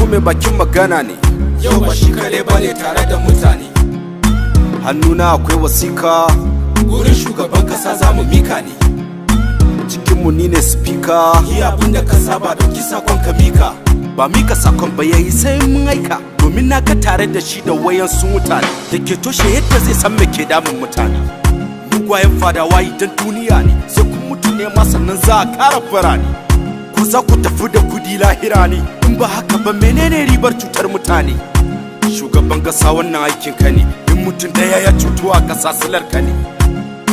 Tinubu mai bakin magana ne, yau ba shi kare bane tare da mutane. hannuna akwai wasika, Gurin shugaban kasa za mu mika ne. cikinmu ni ne speaker. Yi abin da ka saba dauki sakon ka mika. Ba mika sakon ba yayi sai mun aika, domin na ga tare da shi da wayan su mutane da ke toshe yadda zai san me ke damun mutane. Mugwayen fadawa idan duniya ne, sai kun mutu ne ma sannan za a kara birane. Ko za ku tafi da kudi lahira ne, in ba haka ba menene ribar cutar mutane? Shugaban kasa wannan aikin ka ne, in mutum daya ya cutu a kasa silar ka ne.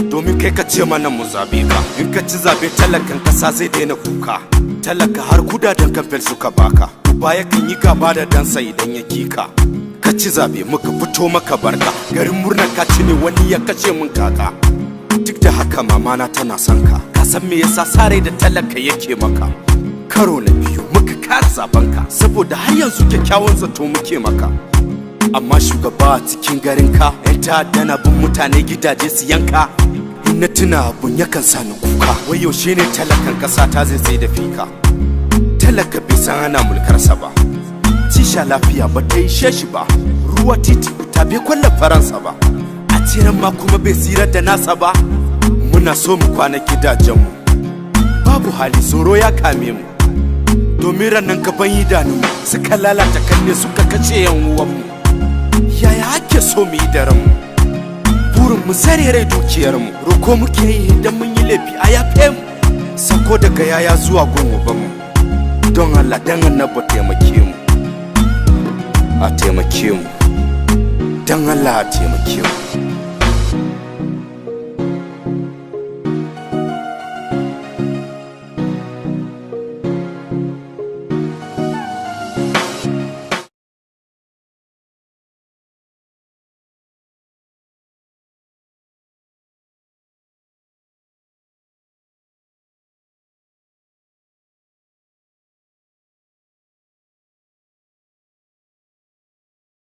Domin kai ka ce mana mu zabe ka, in ka ci zabe talakan kasa zai daina kuka. Talaka har kudaden kamfen suka baka, uba yakan yi gaba da dansa idan ya kika. Ka ci zabe muka fito maka barka, garin murnar ka ci ne wani ya kace mun kaka. Duk da haka mamana tana son ka, ka san me yasa sare da talaka yake maka. Karo na biyu muka kara zaben ka, saboda har yanzu kyakkyawan zato muke maka. Amma shugaba a cikin garin ka, 'yan ta'adda na bin mutane gidaje su yanka. In na tuna abun yakan sani kuka, wai yaushe ne talakan kasa ta zai sai da fika. Talaka bai san ana mulkarsa ba, tisha lafiya ba ta ishe shi ba, ruwa titi ta bai kwalla faransa ba, a tiran ma kuma bai tsira da nasa ba. Muna so mu kwana gidajenmu, babu hali tsoro ya kame mu, domin ranan gaban idanunmu suka lalata kalle suka kace yan uwanmu. Yaya ake so mu yi da ranmu? Burin mu sare rai dukiyarmu, roko muke yi idan mun yi laifi a yafe mu, sako daga yaya zuwa gungubanmu. Don Allah dan annabi taimake mu, a taimake mu, don Allah a taimake mu.